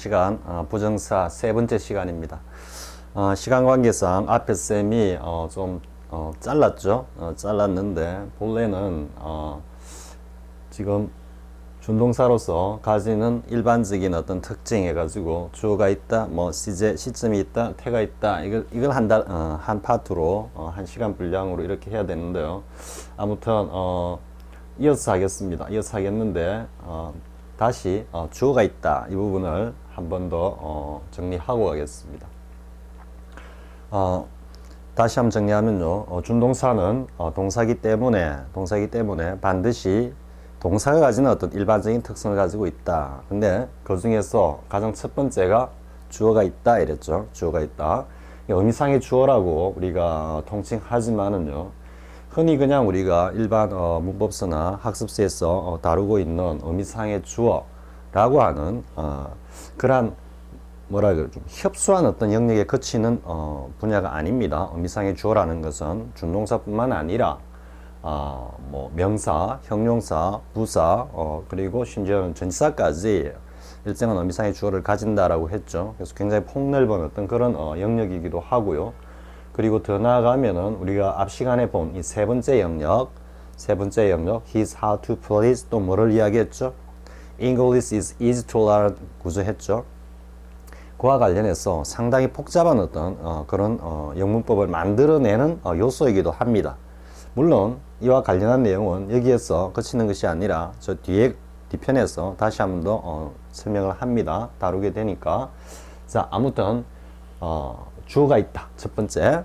시간 부정사 세 번째 시간입니다. 시간 관계상 앞에 쌤이 좀 잘랐죠. 잘랐는데 본래는 지금 준동사로서 가지는 일반적인 어떤 특징 해가지고 주어가 있다, 뭐 시점이 있다, 태가 있다, 이걸 한 파트로 한 시간 분량으로 이렇게 해야 되는데요. 아무튼 이어서 하겠습니다. 이어서 하겠는데 다시 주어가 있다 이 부분을 한 번 더 정리하고 가겠습니다. 다시 한번 정리하면요, 준동사는 동사기 때문에 반드시 동사가 가지는 어떤 일반적인 특성을 가지고 있다. 근데 그 중에서 가장 첫 번째가 주어가 있다 이랬죠. 주어가 있다. 의미상의 주어라고 우리가 통칭하지만은요, 흔히 그냥 우리가 일반 문법서나 학습서에서 다루고 있는 의미상의 주어라고 하는 그러한 뭐라 그래, 좀 협소한 어떤 영역에 그치는 분야가 아닙니다. 의미상의 주어라는 것은 준동사뿐만 아니라 뭐 명사, 형용사, 부사, 그리고 심지어는 전치사까지 일정한 의미상의 주어를 가진다라고 했죠. 그래서 굉장히 폭넓은 어떤 그런 영역이기도 하고요. 그리고 더 나아가면은 우리가 앞 시간에 본 이 세 번째 영역, his how to please 또 뭐를 이야기했죠? English is easy to learn 구조했죠. 그와 관련해서 상당히 복잡한 어떤 그런 영문법을 만들어내는 요소이기도 합니다. 물론 이와 관련한 내용은 여기에서 그치는 것이 아니라 저 뒤편에서 다시 한 번 더 설명을 합니다. 다루게 되니까. 자, 아무튼 주어가 있다. 첫 번째,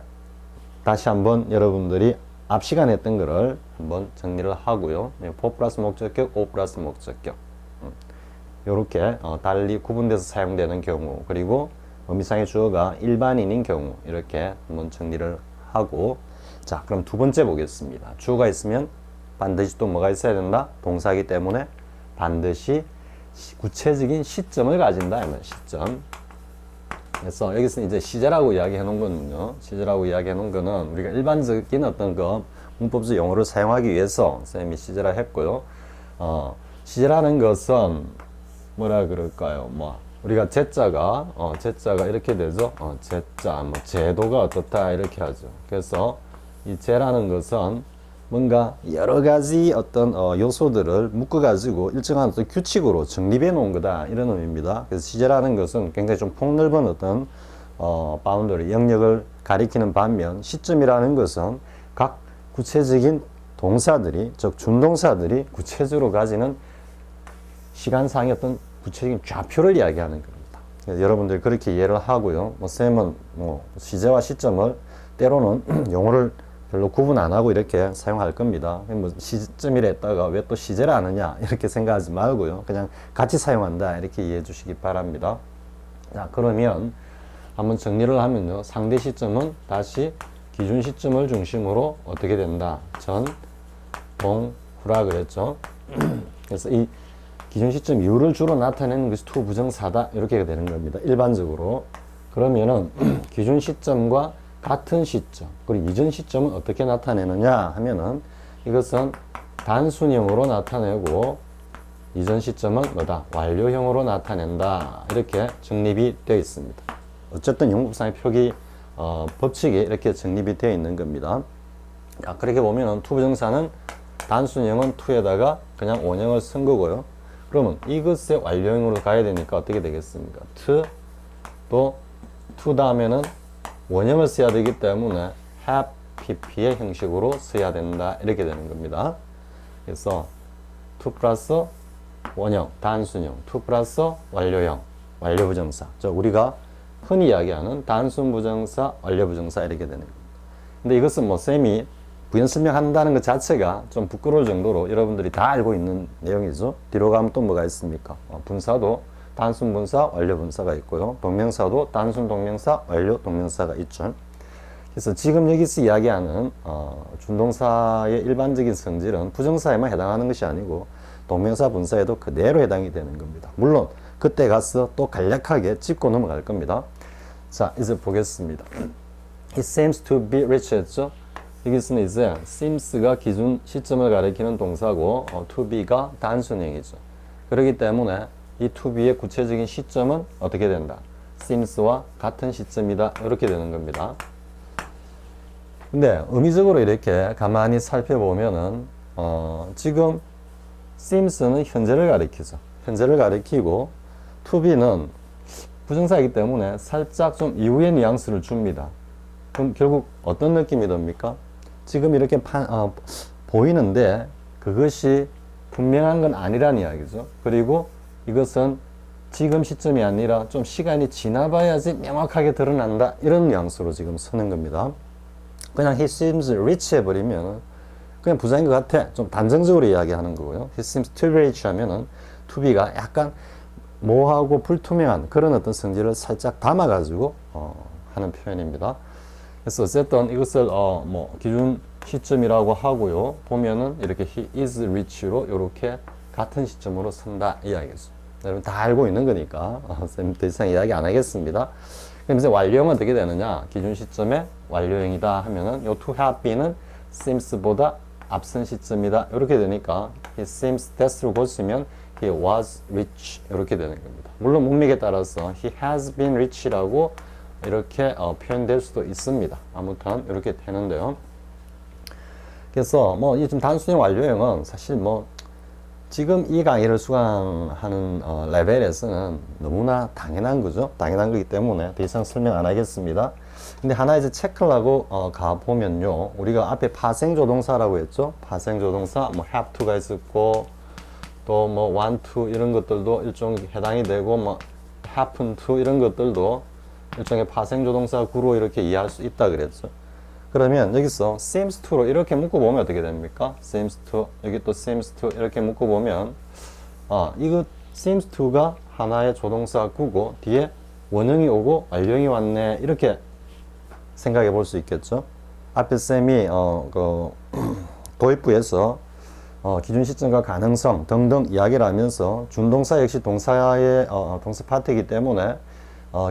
다시 한번 여러분들이 앞 시간에 했던 거를 한번 정리를 하고요. for 플러스 목적격, o 플러스 목적격, 이렇게 달리 구분돼서 사용되는 경우, 그리고 의미상의 주어가 일반인인 경우, 이렇게 한번 정리를 하고, 자, 그럼 두 번째 보겠습니다. 주어가 있으면 반드시 또 뭐가 있어야 된다? 동사이기 때문에 반드시 구체적인 시점을 가진다. 시점. 그래서 여기서 이제 시제라고 이야기해 놓은 거는요, 시제라고 이야기해 놓은 거는 우리가 일반적인 어떤 그 문법적 용어를 사용하기 위해서 쌤이 시제라 했고요. 시제라는 것은 뭐라 그럴까요? 뭐 우리가 제자가 이렇게 되죠. 제자, 뭐 제도가 어떻다 이렇게 하죠. 그래서 이 제라는 것은 뭔가 여러 가지 어떤 요소들을 묶어 가지고 일정한 어떤 규칙으로 정립해 놓은 거다, 이런 의미입니다. 그래서 시제라는 것은 굉장히 좀 폭넓은 어떤 바운더리 영역을 가리키는 반면, 시점이라는 것은 각 구체적인 동사들이, 즉 준동사들이 구체적으로 가지는 시간상의 어떤 구체적인 좌표를 이야기하는 겁니다. 그래서 여러분들 그렇게 이해를 하고요. 뭐 쌤은 뭐 시제와 시점을 때로는 용어를 별로 구분 안 하고 이렇게 사용할 겁니다. 뭐 시점이라 했다가 왜 또 시제를 하느냐 이렇게 생각하지 말고요. 그냥 같이 사용한다 이렇게 이해해 주시기 바랍니다. 자, 그러면 한번 정리를 하면요, 상대 시점은 다시 기준 시점을 중심으로 어떻게 된다? 전, 동, 후라 그랬죠. 그래서 이 기준 시점 이후를 주로 나타내는 것이 투 부정사다, 이렇게 되는 겁니다. 일반적으로. 그러면은 기준 시점과 같은 시점, 그리고 이전 시점은 어떻게 나타내느냐 하면은 이것은 단순형으로 나타내고 이전 시점은 뭐다? 완료형으로 나타낸다, 이렇게 정립이 되어 있습니다. 어쨌든 영문법상의 표기 법칙이 이렇게 정립이 되어 있는 겁니다. 자, 그렇게 보면은 투 부정사는 단순형은 투에다가 그냥 원형을 쓴 거고요. 그러면 이것의 완료형으로 가야 되니까 어떻게 되겠습니까? 또 to 다음에는 원형을 써야 되기 때문에 have pp의 형식으로 써야 된다, 이렇게 되는 겁니다. 그래서 to 플러스 원형, 단순형, to 플러스 완료형, 완료부정사, 우리가 흔히 이야기하는 단순부정사, 완료부정사, 이렇게 되는 겁니다. 근데 이것은 뭐 쌤이 부연 설명한다는 것 자체가 좀 부끄러울 정도로 여러분들이 다 알고 있는 내용이죠. 뒤로 가면 또 뭐가 있습니까? 분사도 단순 분사, 완료 분사가 있고요. 동명사도 단순 동명사, 완료 동명사가 있죠. 그래서 지금 여기서 이야기하는 준동사의 일반적인 성질은 부정사에만 해당하는 것이 아니고 동명사 분사에도 그대로 해당이 되는 겁니다. 물론 그때 가서 또 간략하게 짚고 넘어갈 겁니다. 자, 이제 보겠습니다. It seems to be rich 했죠. 여기서는 이제 seems가 기준 시점을 가리키는 동사고 to be가 단순형이죠. 그렇기 때문에 이 to be의 구체적인 시점은 어떻게 된다? seems와 같은 시점이다. 이렇게 되는 겁니다. 근데 의미적으로 이렇게 가만히 살펴보면은 지금 seems는 현재를 가리키죠. 현재를 가리키고 to be는 부정사이기 때문에 살짝 좀 이후의 뉘앙스를 줍니다. 그럼 결국 어떤 느낌이 듭니까? 지금 이렇게 보이는데 그것이 분명한 건 아니란 이야기죠. 그리고 이것은 지금 시점이 아니라 좀 시간이 지나봐야지 명확하게 드러난다. 이런 뉘앙스로 지금 쓰는 겁니다. 그냥 he seems rich 해버리면 그냥 부자인 것 같아. 좀 단정적으로 이야기하는 거고요. he seems to be rich 하면은 to be가 약간 모호하고 불투명한 그런 어떤 성질을 살짝 담아가지고 하는 표현입니다. 그래서 어쨌든 이것을 기준 시점이라고 하고요. 보면은 이렇게 he is rich로 이렇게 같은 시점으로 쓴다 이야기죠. 여러분 다 알고 있는 거니까 쌤 더 이상 이야기 안 하겠습니다. 그럼 이제 완료형은 어떻게 되느냐? 기준 시점에 완료형이다 하면은 요 to have been은 seems보다 앞선 시점이다 이렇게 되니까 he seems that으로 고치면 he was rich 이렇게 되는 겁니다. 물론 문맥에 따라서 he has been rich라고 이렇게 표현될 수도 있습니다. 아무튼 이렇게 되는데요. 그래서 이 좀 단순히 완료형은 사실 지금 이 강의를 수강하는 레벨에서는 너무나 당연한 거죠. 당연한 거기 때문에 더 이상 설명 안 하겠습니다. 근데 하나 이제 체크를 하고 가보면요. 우리가 앞에 파생조동사라고 했죠. 파생조동사 have to가 있었고 또 want to 이런 것들도 일종의 해당이 되고 happen to 이런 것들도 일종의 파생조동사 구로 이렇게 이해할 수 있다 그랬죠. 그러면 여기서 seems to로 이렇게 묶어보면 어떻게 됩니까? seems to 여기 또 seems to 이렇게 묶어보면 이거 seems to가 하나의 조동사 구고 뒤에 원형이 오고 완료형이 왔네 이렇게 생각해 볼 수 있겠죠. 앞에 쌤이 도입부에서 기준 시점과 가능성 등등 이야기를 하면서 준동사 역시 동사의 동사 파트이기 때문에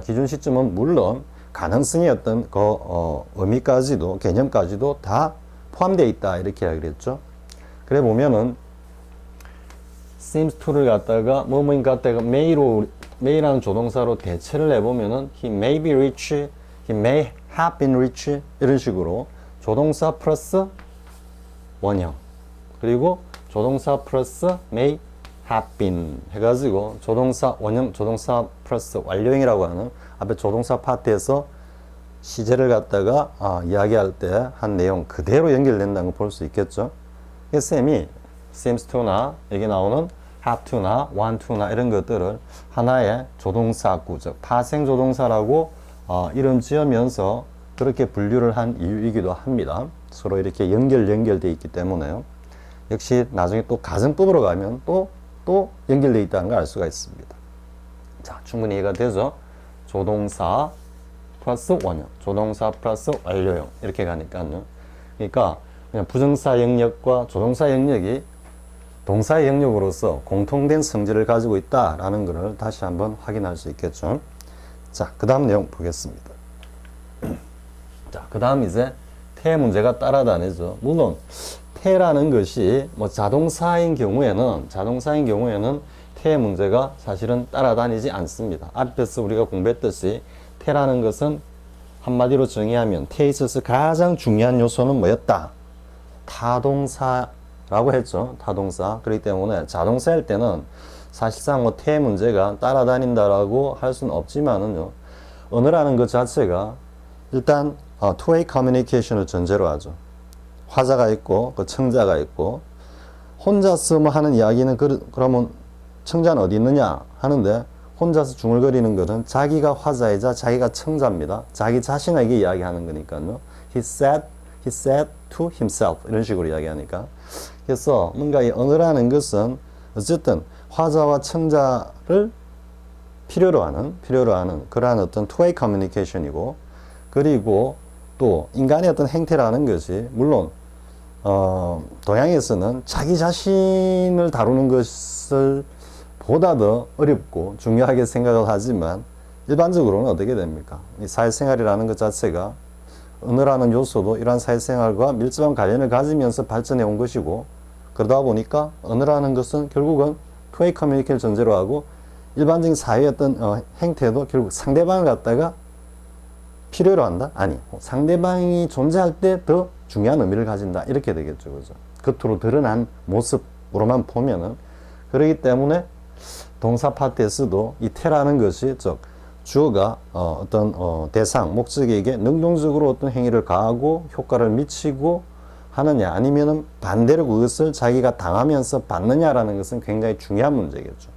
기준 시점은 물론 가능성의 어떤 의미까지도 개념까지도 다 포함되어 있다 이렇게 이야기를 했죠. 그래 보면은 seems to를 갖다가 뭐뭐인 갖다가 may라는 조동사로 대체를 해보면은 he may be rich, he may have been rich 이런 식으로 조동사 플러스 원형 그리고 조동사 플러스 may have been 해가지고 조동사 원형 조동사 플러스 완료형이라고 하는 앞에 조동사 파트에서 시제를 갖다가 이야기할 때 한 내용 그대로 연결된다는 걸 볼 수 있겠죠. 쌤이 seems to나 여기 나오는 have to나 want to나 이런 것들을 하나의 조동사구 즉 파생 조동사라고 이름 지으면서 그렇게 분류를 한 이유이기도 합니다. 서로 이렇게 연결되어 있기 때문에요. 역시 나중에 또 가정법으로 가면 또 연결되어 있다는 걸 알 수가 있습니다. 자, 충분히 이해가 되죠? 조동사 플러스 원형, 조동사 플러스 완료형 이렇게 가니까요. 그러니까 그냥 부정사 영역과 조동사 영역이 동사의 영역으로서 공통된 성질을 가지고 있다라는 것을 다시 한번 확인할 수 있겠죠. 자, 그 다음 내용 보겠습니다. 자, 그 다음 이제 태 문제가 따라다니죠. 물론 태라는 것이 자동사인 경우에는 태 문제가 사실은 따라다니지 않습니다. 앞에서 우리가 공부했듯이 태라는 것은 한마디로 정의하면 태에 있어서 가장 중요한 요소는 뭐였다? 타동사라고 했죠. 타동사. 그렇기 때문에 자동사일 때는 사실상 태 문제가 따라다닌다라고 할 수는 없지만은요. 언어라는 것 자체가 일단 two-way communication을 전제로 하죠. 화자가 있고 그 청자가 있고 혼자서 하는 이야기는 그러면 청자는 어디 있느냐 하는데 혼자서 중얼거리는 것은 자기가 화자이자 자기가 청자입니다. 자기 자신에게 이야기하는 거니까요. He said to himself 이런 식으로 이야기하니까 그래서 뭔가 이 언어라는 것은 어쨌든 화자와 청자를 필요로 하는 그러한 어떤 two-way communication이고 그리고 또 인간의 어떤 행태라는 것이 물론 동양에서는 자기 자신을 다루는 것을 보다 더 어렵고 중요하게 생각을 하지만 일반적으로는 어떻게 됩니까? 이 사회생활이라는 것 자체가 언어라는 요소도 이러한 사회생활과 밀접한 관련을 가지면서 발전해 온 것이고 그러다 보니까 언어라는 것은 결국은 투웨이 커뮤니케이션을 전제로 하고 일반적인 사회의 어떤 행태도 결국 상대방을 갖다가 필요로 한다? 아니, 상대방이 존재할 때 더 중요한 의미를 가진다. 이렇게 되겠죠. 그죠? 겉으로 드러난 모습으로만 보면은. 그렇기 때문에 동사 파트에서도 이 태라는 것이, 즉, 주어가 어떤 대상, 목적에게 능동적으로 어떤 행위를 가하고 효과를 미치고 하느냐, 아니면은 반대로 그것을 자기가 당하면서 받느냐라는 것은 굉장히 중요한 문제겠죠.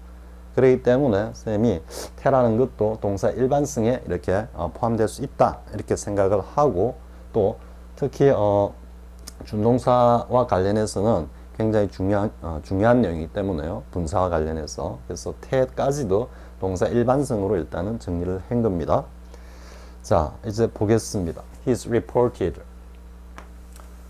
그렇기 때문에 쌤이 태라는 것도 동사 일반성에 이렇게 포함될 수 있다, 이렇게 생각을 하고, 또 특히 준동사와 관련해서는 굉장히 중요한 내용이기 때문에요. 분사와 관련해서. 그래서 태까지도 동사 일반성으로 일단은 정리를 한 겁니다. 자, 이제 보겠습니다. He's reported.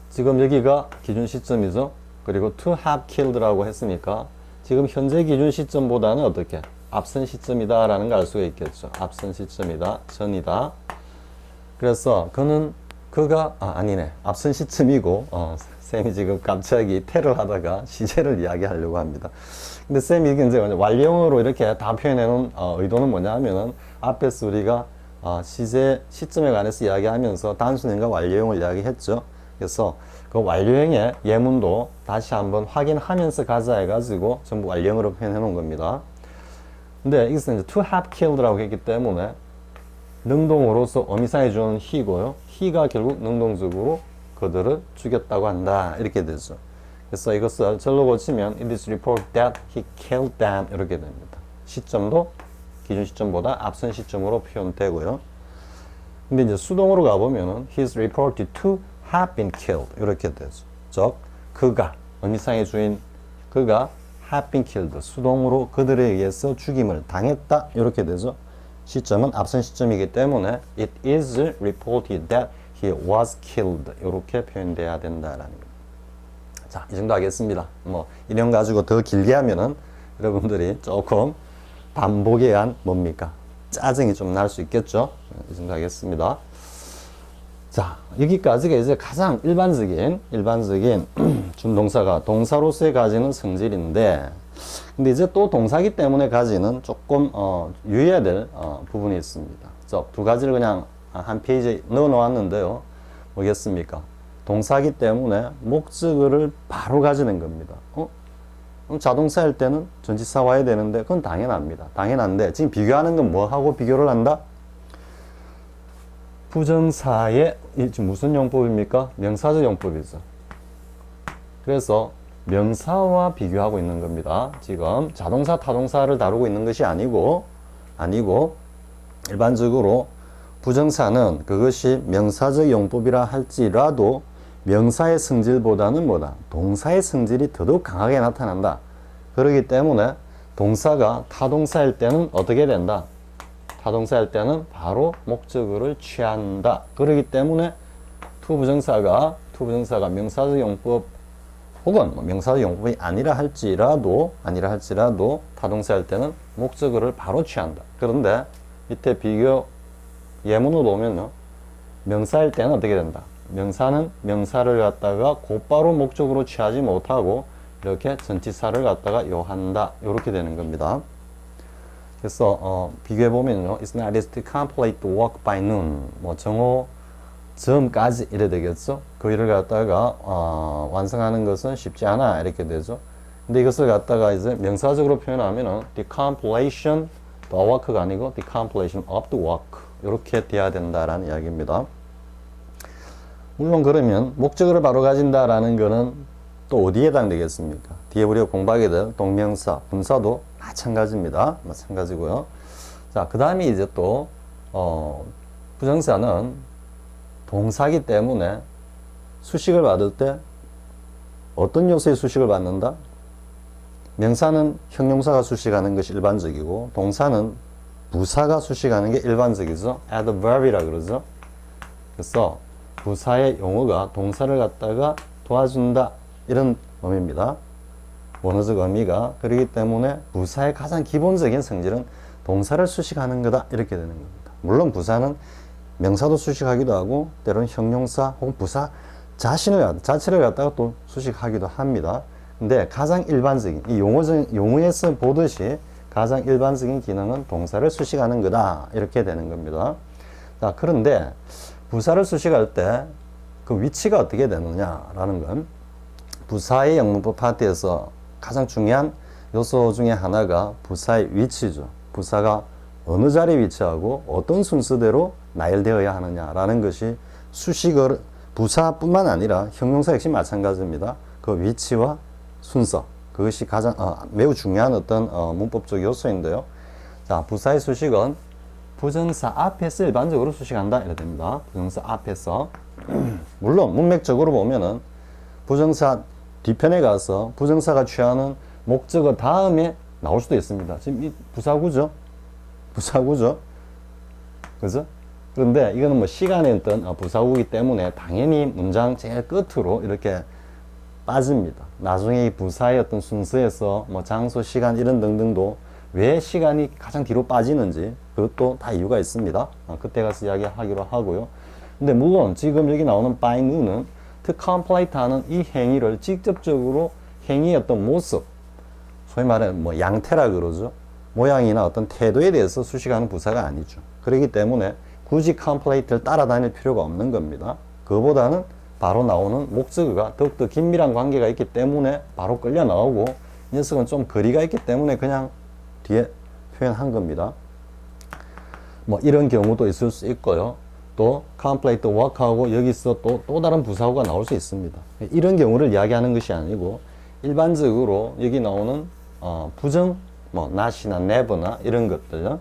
지금 여기가 기준 시점이죠. 그리고 to have killed라고 했으니까 지금 현재 기준 시점보다는 어떻게? 앞선 시점이다 라는 걸 알 수가 있겠죠. 앞선 시점이다, 전이다. 그래서 그가 아니네, 앞선 시점이고 쌤이 지금 갑자기 태를 하다가 시제를 이야기하려고 합니다. 근데 쌤이 이제 완료형으로 이렇게 다 표현해 놓은 의도는 뭐냐 하면은, 앞에서 우리가 시제 시점에 관해서 이야기하면서 단순형과 완료형을 이야기했죠. 그래서 그 완료형의 예문도 다시 한번 확인하면서 가자 해가지고 전부 완료형으로 표현해 놓은 겁니다. 근데 여기서 이제 to have killed라고 했기 때문에 능동으로서 어미상해 주는 he고요. he가 결국 능동적으로 그들을 죽였다고 한다, 이렇게 되죠. 그래서 이것을 절로 고치면 it is reported that he killed them, 이렇게 됩니다. 시점도 기준 시점보다 앞선 시점으로 표현되고요. 근데 이제 수동으로 가보면은 he is reported to have been killed, 이렇게 되죠. 즉 그가, 어미상의 주인 그가 have been killed, 수동으로 그들에 의해서 죽임을 당했다, 이렇게 되죠. 시점은 앞선 시점이기 때문에 it is reported that he was killed, 이렇게 표현돼야 된다라는 겁니다. 자, 이 정도 하겠습니다. 뭐 이 내용 가지고 더 길게 하면은 여러분들이 조금 반복에 의한 뭡니까? 짜증이 좀 날 수 있겠죠? 이 정도 하겠습니다. 자, 여기까지가 이제 가장 일반적인 준동사가 동사로서의 가지는 성질인데, 근데 이제 또 동사기 때문에 가지는 조금 유의해야 될 부분이 있습니다. 두 가지를 그냥 한 페이지에 넣어 놓았는데요. 뭐겠습니까? 동사기 때문에 목적어를 바로 가지는 겁니다. 자동사일 때는 전치사 와야 되는데 그건 당연합니다. 당연한데 지금 비교하는 건 뭐하고 비교를 한다? 부정사의 지금 무슨 용법입니까? 명사적 용법이죠. 그래서 명사와 비교하고 있는 겁니다. 지금 자동사, 타동사를 다루고 있는 것이 아니고 일반적으로 부정사는 그것이 명사적 용법이라 할지라도 명사의 성질보다는 뭐다? 동사의 성질이 더더욱 강하게 나타난다. 그렇기 때문에 동사가 타동사일 때는 어떻게 된다? 타동사일 때는 바로 목적어를 취한다. 그렇기 때문에 투부정사가 명사적 용법 혹은 명사적 용법이 아니라 할지라도 타동사일 때는 목적어를 바로 취한다. 그런데 밑에 비교 예문으로 보면요, 명사일 때는 어떻게 된다? 명사는 명사를 갖다가 곧바로 목적으로 취하지 못하고 이렇게 전치사를 갖다가 요한다, 이렇게 되는 겁니다. 그래서 비교해 보면요, it's not easy to complete the work by noon. 뭐 정오 점까지 이래 되겠죠. 그 일을 갖다가 완성하는 것은 쉽지 않아, 이렇게 되죠. 근데 이것을 갖다가 이제 명사적으로 표현하면은 the completion the work가 아니고 the completion of the work, 이렇게 돼야 된다라는 이야기입니다. 물론 그러면 목적어를 바로 가진다라는 거는 또 어디에 해당되겠습니까? 뒤에 우리가 공부하게 될 동명사, 분사도 마찬가지고요. 자, 그 다음에 이제 또 부정사는 동사기 때문에 수식을 받을 때 어떤 요소의 수식을 받는다? 명사는 형용사가 수식하는 것이 일반적이고 동사는 부사가 수식하는 게 일반적이죠. adverb이라 그러죠. 그래서 부사의 용어가 동사를 갖다가 도와준다, 이런 의미입니다. 원어적 의미가. 그렇기 때문에 부사의 가장 기본적인 성질은 동사를 수식하는 거다, 이렇게 되는 겁니다. 물론 부사는 명사도 수식하기도 하고 때로는 형용사 혹은 부사 자체를 갖다가 또 수식하기도 합니다. 근데 가장 일반적인 이 용어에서 보듯이 가장 일반적인 기능은 동사를 수식하는 거다. 이렇게 되는 겁니다. 자, 그런데 부사를 수식할 때 그 위치가 어떻게 되느냐라는 건 부사의 영문법 파트에서 가장 중요한 요소 중에 하나가 부사의 위치죠. 부사가 어느 자리에 위치하고 어떤 순서대로 나열되어야 하느냐라는 것이 수식어, 부사뿐만 아니라 형용사 역시 마찬가지입니다. 그 위치와 순서, 그것이 가장 매우 중요한 어떤 문법적 요소인데요. 자, 부사의 수식은 부정사 앞에서 일반적으로 수식한다 이래 됩니다. 부정사 앞에서. 물론 문맥적으로 보면은 부정사 뒤편에 가서 부정사가 취하는 목적어 다음에 나올 수도 있습니다. 지금 이 부사구죠. 부사구죠. 그죠? 그런데 이거는 뭐 시간에 있던 부사구이기 때문에 당연히 문장 제일 끝으로 이렇게 빠집니다. 나중에 이 부사의 어떤 순서에서 뭐 장소, 시간 이런 등등도 왜 시간이 가장 뒤로 빠지는지 그것도 다 이유가 있습니다. 그때 가서 이야기하기로 하고요. 근데 물론 지금 여기 나오는 by noon은 to complete 하는 이 행위를 직접적으로 행위의 어떤 모습, 소위 말하는 뭐 양태라 그러죠. 모양이나 어떤 태도에 대해서 수식하는 부사가 아니죠. 그렇기 때문에 굳이 complete를 따라다닐 필요가 없는 겁니다. 그보다는 바로 나오는 목적어가 더욱더 긴밀한 관계가 있기 때문에 바로 끌려 나오고 이 녀석은 좀 거리가 있기 때문에 그냥 뒤에 표현한 겁니다. 뭐 이런 경우도 있을 수 있고요. 또 complete work하고 여기서 또 다른 부사구가 나올 수 있습니다. 이런 경우를 이야기하는 것이 아니고 일반적으로 여기 나오는 부정 뭐 not이나 never나 이런 것들,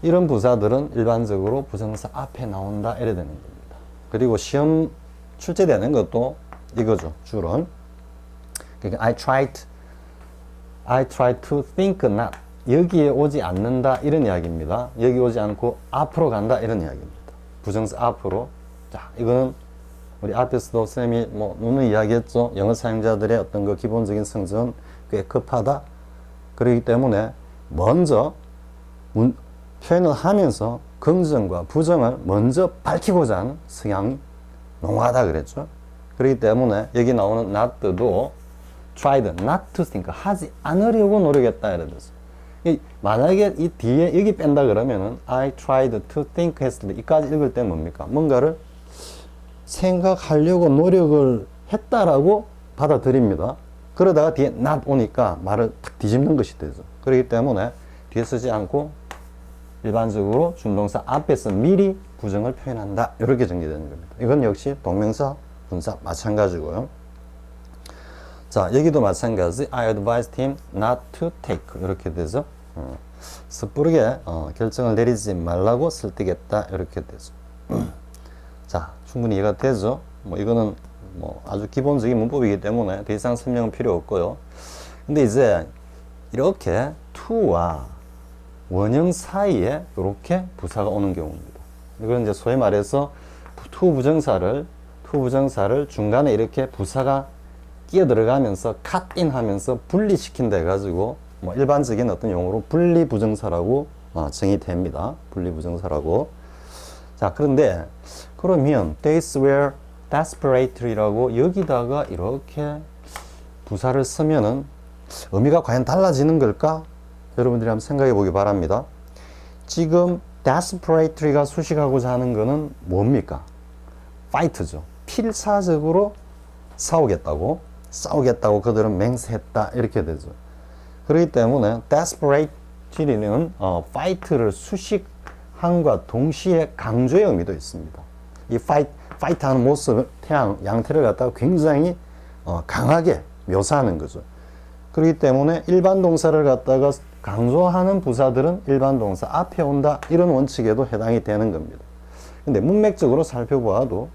이런 부사들은 일반적으로 부정사 앞에 나온다 이래 되는 겁니다. 그리고 시험 출제되는 것도 이거죠. 주로 그러니까 I try to think not, 여기에 오지 않는다 이런 이야기입니다. 여기 오지 않고 앞으로 간다 이런 이야기입니다. 부정사 앞으로. 자, 이거는 우리 앞에서도 쌤이 뭐 누누이 이야기했죠. 영어 사용자들의 어떤 그 기본적인 성질은 꽤 급하다. 그렇기 때문에 먼저 표현을 하면서 긍정과 부정을 먼저 밝히고자 하는 성향이 농후하다 그랬죠. 그렇기 때문에 여기 나오는 not도 tried not to think, 하지 않으려고 노력했다 이래서 만약에 이 뒤에 여기 뺀다 그러면은 I tried to think 했을 때 이까지 읽을 때 뭡니까? 뭔가를 생각하려고 노력을 했다라고 받아들입니다. 그러다가 뒤에 not 오니까 말을 탁 뒤집는 것이 되죠. 그렇기 때문에 뒤에 쓰지 않고 일반적으로 준동사 앞에서 미리 부정을 표현한다. 이렇게 정리되는 겁니다. 이건 역시 동명사, 분사 마찬가지고요. 자, 여기도 마찬가지. I advised him not to take. 이렇게 되죠. 섣부르게 결정을 내리지 말라고 설득했다. 이렇게 되죠. 자, 충분히 이해가 되죠. 뭐 이거는 뭐 아주 기본적인 문법이기 때문에 더 이상 설명은 필요 없고요. 근데 이제 이렇게 to와 원형 사이에 이렇게 부사가 오는 경우입니다. 이건 이제 소위 말해서 to 부정사를 중간에 이렇게 부사가 끼어 들어가면서 cut in 하면서 분리시킨다 해가지고 뭐 일반적인 어떤 용어로 분리 부정사라고 정의됩니다. 분리 부정사라고. 자, 그런데 그러면 days were desperately라고 여기다가 이렇게 부사를 쓰면은 의미가 과연 달라지는 걸까? 여러분들이 한번 생각해 보기 바랍니다. 지금 desperately가 수식하고자 하는 거는 뭡니까? fight죠. 필사적으로 싸우겠다고 그들은 맹세했다 이렇게 되죠. 그렇기 때문에 desperately는 fight를 수식함과 동시에 강조의 의미도 있습니다. 이 fight하는 모습을 양태를 갖다가 굉장히 강하게 묘사하는 거죠. 그렇기 때문에 일반 동사를 갖다가 강조하는 부사들은 일반 동사 앞에 온다 이런 원칙에도 해당이 되는 겁니다. 근데 문맥적으로 살펴보아도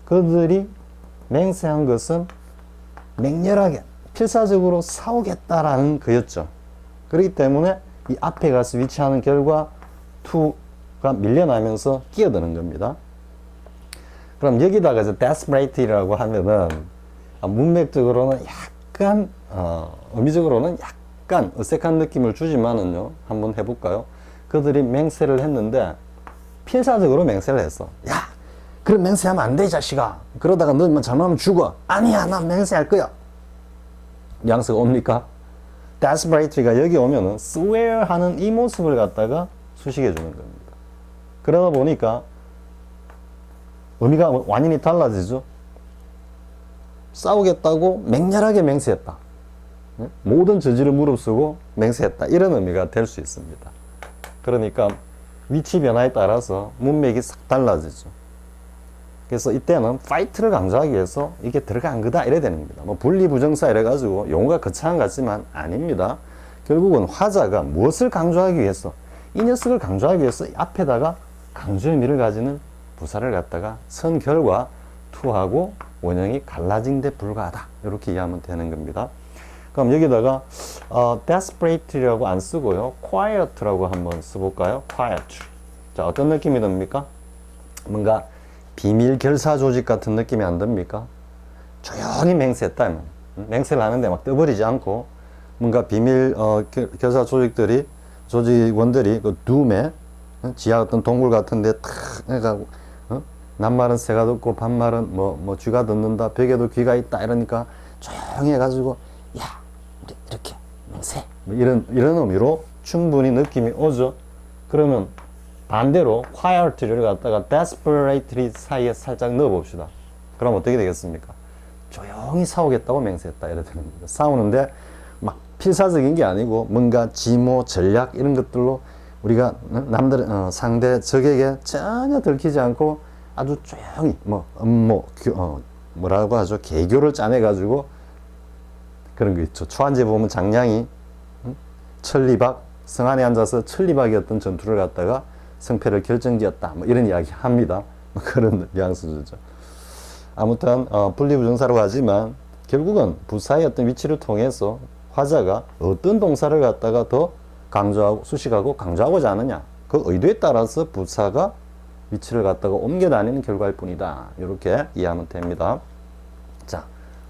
그들이 맹세한 것은 맹렬하게 필사적으로 싸우겠다라는 거였죠. 그렇기 때문에 이 앞에 가서 위치하는 결과 to가 밀려나면서 끼어드는 겁니다. 그럼 여기다가 이제 desperately라고 하면은 문맥적으로는 약간 의미적으로는 약간 어색한 느낌을 주지만은요, 한번 해볼까요? 그들이 맹세를 했는데 필사적으로 맹세를 했어. 야, 그럼 맹세하면 안 돼, 이 자식아. 그러다가 너 잘못하면 죽어. 아니야, 난 맹세할 거야. 뉘앙스가 옵니까? desperate가 여기 오면은 swear 하는 이 모습을 갖다가 수식해 주는 겁니다. 그러다 보니까 의미가 완전히 달라지죠. 싸우겠다고 맹렬하게 맹세했다. 모든 저지를 무릅쓰고 맹세했다. 이런 의미가 될 수 있습니다. 그러니까 위치 변화에 따라서 문맥이 싹 달라지죠. 그래서 이때는 fight를 강조하기 위해서 이게 들어간 거다 이래야 되는 겁니다. 뭐 분리부정사 이래가지고 용어가 거창한 것 같지만 아닙니다. 결국은 화자가 무엇을 강조하기 위해서, 이 녀석을 강조하기 위해서 앞에다가 강조 의미를 가지는 부사를 갖다가 선 결과 to하고 원형이 갈라진 데 불과하다. 이렇게 이해하면 되는 겁니다. 그럼 여기다가 desperate라고 안 쓰고요, quiet라고 한번 써볼까요? quiet. 자, 어떤 느낌이 듭니까? 뭔가 비밀 결사 조직 같은 느낌이 안 듭니까? 조용히 맹세했다. 맹세를 하는데 막 떠버리지 않고 뭔가 비밀 결사 조직들이, 조직원들이 그 둠에 지하 어떤 동굴 같은데 탁 해가고 남말은 새가 듣고 반말은 뭐 쥐가 듣는다, 벽에도 귀가 있다 이러니까 조용히 해가지고 야 우리 이렇게 맹세 이런 의미로 충분히 느낌이 오죠. 그러면 반대로 quiet를 갖다가 desperately 사이에 살짝 넣어 봅시다. 그럼 어떻게 되겠습니까? 조용히 싸우겠다고 맹세했다 이렇게 되는 겁니다. 싸우는데 막 필사적인 게 아니고 뭔가 지모 전략 이런 것들로 우리가 남들 상대 적에게 전혀 들키지 않고 아주 조용히 뭐 음모 뭐라고 하죠, 계교를 짜내 가지고 그런 거 있죠. 초한제 보면 장량이 천리박 성 안에 앉아서 천리박이었던 전투를 갖다가 승패를 결정지었다 뭐 이런 이야기 합니다. 그런 뉘앙스죠. 아무튼 분리부정사라고 하지만 결국은 부사의 어떤 위치를 통해서 화자가 어떤 동사를 갖다가 더 강조하고 수식하고 강조하고자 하느냐, 그 의도에 따라서 부사가 위치를 갖다가 옮겨 다니는 결과일 뿐이다. 이렇게 이해하면 됩니다. 자,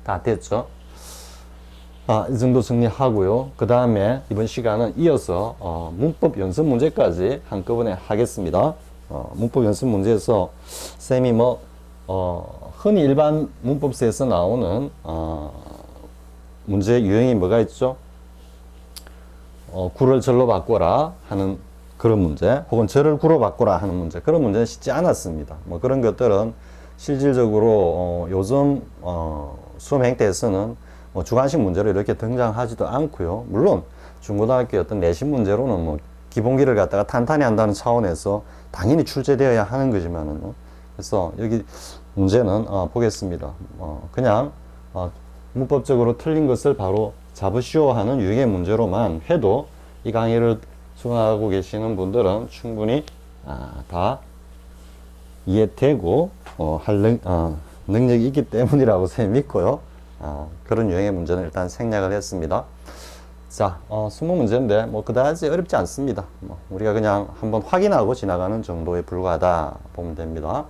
다 됐죠? 이 정도 정리하고요. 그 다음에 이번 시간은 이어서 문법 연습 문제까지 한꺼번에 하겠습니다. 문법 연습 문제에서 쌤이 흔히 일반 문법서에서 나오는 문제 유형이 뭐가 있죠? 구를 절로 바꿔라 하는 그런 문제, 혹은 절을 구로 바꿔라 하는 문제, 그런 문제는 쉽지 않았습니다. 뭐 그런 것들은 실질적으로 요즘 수험 행태에서는 주관식 문제로 이렇게 등장하지도 않고요. 물론 중고등학교 어떤 내신 문제로는 뭐 기본기를 갖다가 탄탄히 한다는 차원에서 당연히 출제되어야 하는 거지만은, 그래서 여기 문제는 보겠습니다. 그냥 문법적으로 틀린 것을 바로 잡으시오 하는 유형의 문제로만 해도 이 강의를 수강하고 계시는 분들은 충분히 다 이해되고 할 능력이 있기 때문이라고 쌤 믿고요. 그런 유형의 문제는 일단 생략을 했습니다. 자, 20문제인데 뭐 그다지 어렵지 않습니다. 우리가 그냥 한번 확인하고 지나가는 정도에 불과하다 보면 됩니다.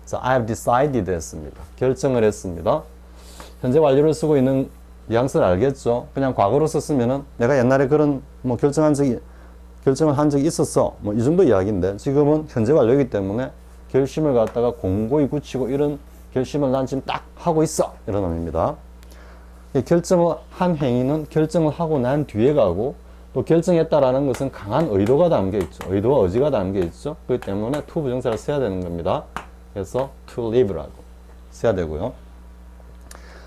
자, I have decided 했습니다. 결정을 했습니다. 현재 완료를 쓰고 있는 뉘앙스를 알겠죠? 그냥 과거로 썼으면은 내가 옛날에 그런 결정을 한 적이 있었어. 뭐 이 정도 이야기인데, 지금은 현재 완료이기 때문에 결심을 갖다가 공고히 굳히고 이런 결심을 난 지금 딱 하고 있어. 이런 의미입니다. 결정을 한 행위는 결정을 하고 난 뒤에 가고, 또 결정했다라는 것은 강한 의도가 담겨 있죠. 의도와 의지가 담겨 있죠. 그렇기 때문에 to 부정사를 써야 되는 겁니다. 그래서 to live라고 써야 되고요.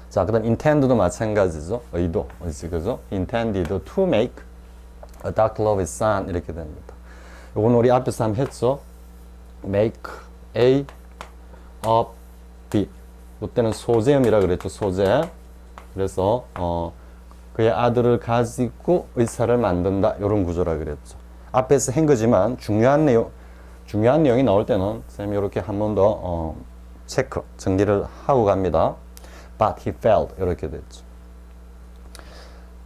자, 그 다음 intend도 마찬가지죠. 의도, 의지, 그죠? intended to make a dark love is sun 이렇게 됩니다. 요건 우리 앞에서 한번 했죠. make A of B. 이때는 소재음이라 그랬죠. 소재. 그래서 그의 아들을 가지고 의사를 만든다. 이런 구조라 그랬죠. 앞에서 한 거지만 중요한 내용이 나올 때는 쌤이 이렇게 한 번 더 체크, 정리를 하고 갑니다. But he failed. 이렇게 됐죠.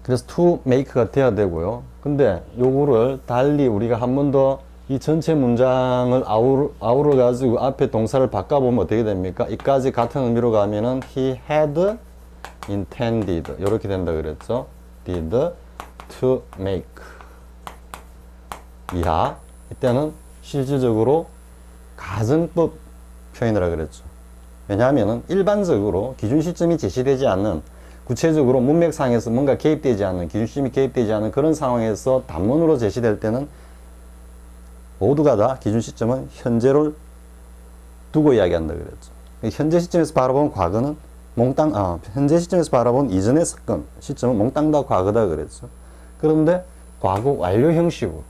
그래서 to make가 돼야 되고요. 근데 요거를 달리 우리가 한 번 더 이 전체 문장을 아우러 가지고 앞에 동사를 바꿔보면 어떻게 됩니까? 이까지 같은 의미로 가면은 he had intended 이렇게 된다 그랬죠. did to make. 이하. 이때는 실질적으로 가정법 표현이라 그랬죠. 왜냐하면은 일반적으로 기준 시점이 제시되지 않는 구체적으로 문맥상에서 뭔가 개입되지 않는, 기준시점이 개입되지 않는 그런 상황에서 단문으로 제시될 때는 모두가 다 기준 시점은 현재를 두고 이야기한다 그랬죠. 현재 시점에서 바라본 과거는 현재 시점에서 바라본 이전의 사건 시점은 몽땅 다 과거다 그랬죠. 그런데 과거 완료 형식으로,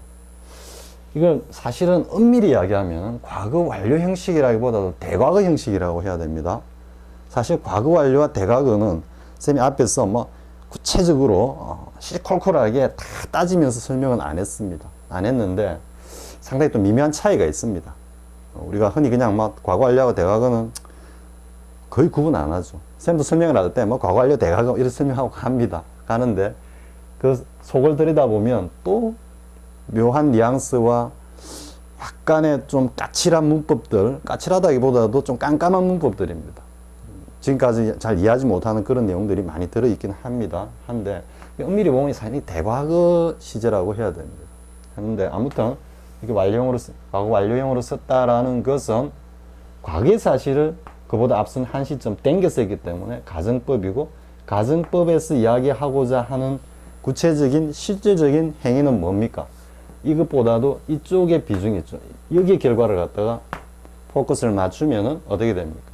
이걸 사실은 엄밀히 이야기하면 과거 완료 형식이라기보다도 대과거 형식이라고 해야 됩니다. 사실 과거 완료와 대과거는 쌤이 앞에서 뭐 구체적으로 시콜콜하게 다 따지면서 설명은 안 했습니다. 안 했는데 상당히 또 미묘한 차이가 있습니다. 우리가 흔히 그냥 막 과거 완료하고 대과거는 거의 구분 안 하죠. 쌤도 설명을 할 때 뭐 과거 완료 대과거 이렇게 설명하고 가는데 그 속을 들여다보면 또 묘한 뉘앙스와 약간의 좀 까칠한 문법들, 까칠하다기보다도 좀 깜깜한 문법들입니다. 지금까지 잘 이해하지 못하는 그런 내용들이 많이 들어있긴 한데 엄밀히 보면 사실 대과거 시제라고 해야 됩니다. 했는데 아무튼 이렇게 과거 완료형으로 썼다라는 것은 과거의 사실을 그보다 앞선 한 시점 땡겨 썼기 때문에 가정법이고, 가정법에서 이야기하고자 하는 구체적인 실제적인 행위는 뭡니까? 이것보다도 이쪽의 비중이 있죠. 여기에 결과를 갖다가 포커스를 맞추면은 어떻게 됩니까?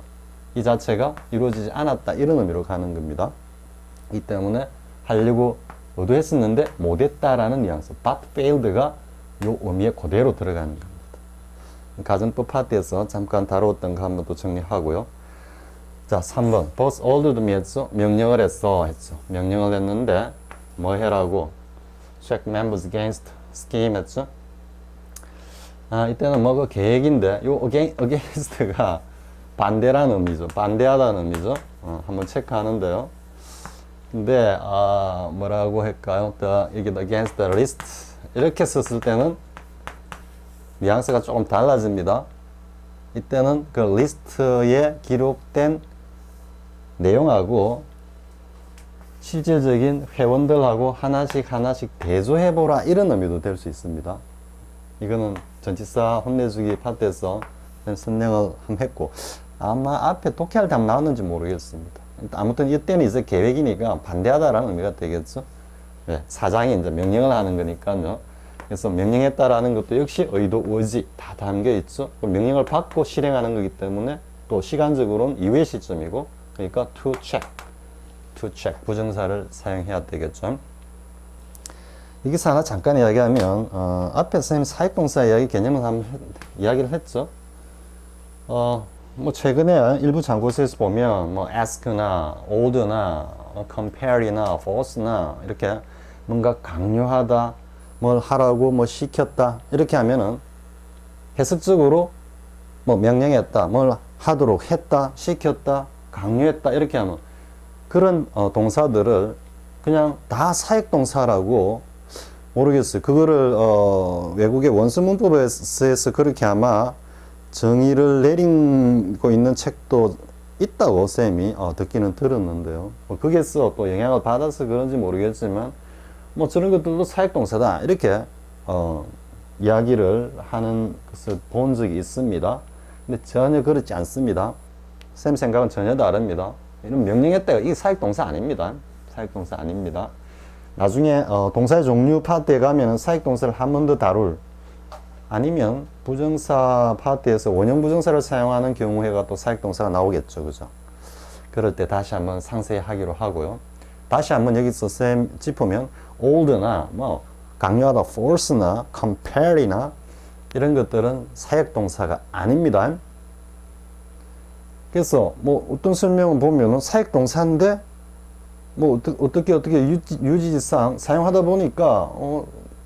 이 자체가 이루어지지 않았다, 이런 의미로 가는 겁니다. 이 때문에 하려고 의도했었는데 못했다라는 뉘앙스, but failed가 요 의미에 그대로 들어가는 겁니다. 가정법 파트에서 잠깐 다루었던 거 한번 또 정리하고요. 자, 3번. both ordered 했죠? 명령을 했죠? 명령을 했는데 뭐 해라고? check members against scheme 했죠? 이때는 뭐 그 계획인데 요 against가 반대라는 의미죠. 반대하다는 의미죠. 한번 체크하는데요. 근데 뭐라고 할까요? 이게 against the list 이렇게 썼을 때는 뉘앙스가 조금 달라집니다. 이때는 그 리스트에 기록된 내용하고 실질적인 회원들하고 하나씩 대조해보라, 이런 의미도 될 수 있습니다. 이거는 전치사 혼내주기 파트에서 설명을 했고, 아마 앞에 독해할 때 한번 나왔는지 모르겠습니다. 아무튼 이때는 이제 계획이니까 반대하다라는 의미가 되겠죠. 네, 사장이 이제 명령을 하는 거니까요. 그래서 명령했다라는 것도 역시 의도, 의지 다 담겨 있죠. 명령을 받고 실행하는 거기 때문에 또 시간적으로는 이후의 시점이고, 그러니까 to check 부정사를 사용해야 되겠죠. 여기서 하나 잠깐 이야기하면 앞에 선생님 사역동사 이야기 개념을 한번 이야기를 했죠. 뭐 최근에 일부 장고서에서 보면 뭐 ask나 order나 compare나 force나 이렇게 뭔가 강요하다, 뭘 하라고 뭐 시켰다 이렇게 하면은 해석적으로 뭐 명령했다, 뭘 하도록 했다, 시켰다, 강요했다 이렇게 하면 그런 동사들을 그냥 다 사역동사라고, 모르겠어요. 그거를 외국의 원수 문법에서 그렇게 아마 정의를 내리고 있는 책도 있다고 쌤이 듣기는 들었는데요. 뭐 거기에서 또 영향을 받아서 그런지 모르겠지만 뭐 저런 것들도 사역동사다 이렇게 이야기를 하는 것을 본 적이 있습니다. 근데 전혀 그렇지 않습니다. 쌤 생각은 전혀 다릅니다. 이런 명령했다가 이게 사역동사 아닙니다. 사역동사 아닙니다. 나중에 동사의 종류 파트에 가면은 사역동사를 한 번 더 다룰, 아니면 부정사 파트에서 원형 부정사를 사용하는 경우에가 또 사역동사가 나오겠죠. 그죠? 그럴 때 다시 한번 상세히 하기로 하고요. 다시 한번 여기서 쌤 짚으면 old나 뭐 강요하다 force나 compare나 이런 것들은 사역동사가 아닙니다. 그래서 뭐 어떤 설명을 보면은 사역동사인데 뭐 어떻게 유지상 사용하다 보니까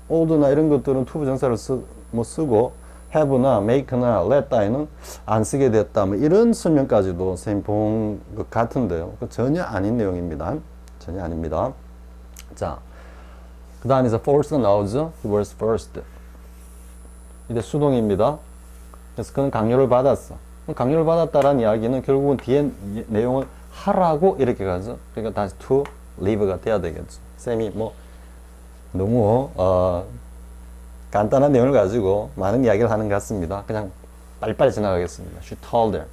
old나 이런 것들은 투부정사를 쓰고 have나 make나 let 따위는 안 쓰게 됐다, 뭐 이런 설명까지도 선생님 본 것 같은데요. 전혀 아닌 내용입니다. 전혀 아닙니다. 자, 그 다음에 이제 force 나오죠. He was first. 이제 수동입니다. 그래서 그는 강요를 받았어. 강요를 받았다라는 이야기는 결국은 뒤에 내용을 하라고 이렇게 가죠. 그러니까 다시 to live가 돼야 되겠죠. 쌤이 뭐 너무 간단한 내용을 가지고 많은 이야기를 하는 것 같습니다. 그냥 빨리빨리 지나가겠습니다. She told her.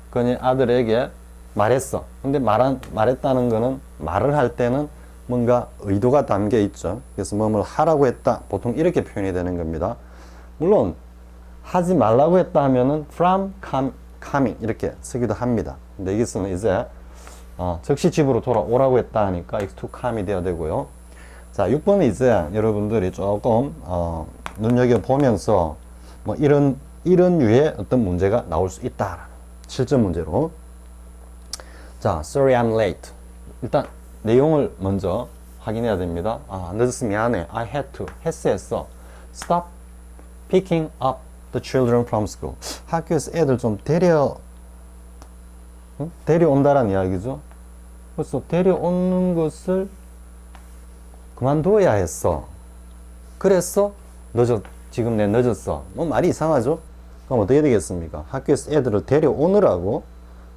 그는 아들에게 말했어. 근데 말했다는 거는 말을 할 때는 뭔가 의도가 담겨 있죠. 그래서 뭐뭐 하라고 했다. 보통 이렇게 표현이 되는 겁니다. 물론 하지 말라고 했다 하면은 from coming 이렇게 쓰기도 합니다. 근데 여기서는 이제 즉시 집으로 돌아오라고 했다 하니까 is to come이 되어야 되고요. 자, 6번은 이제 여러분들이 조금 눈여겨보면서 뭐 이런 유의 어떤 문제가 나올 수 있다. 실전 문제로. 자, sorry I'm late. 일단 내용을 먼저 확인해야 됩니다. 늦었어 미안해. I had to. 했어. Stop picking up the children from school. 학교에서 애들 좀 데려온다라는 이야기죠. 그래서 데려오는 것을 그만둬야 했어. 그래서 지금 내 늦었어. 뭐 말이 이상하죠? 그럼 어떻게 되겠습니까? 학교에서 애들을 데려오느라고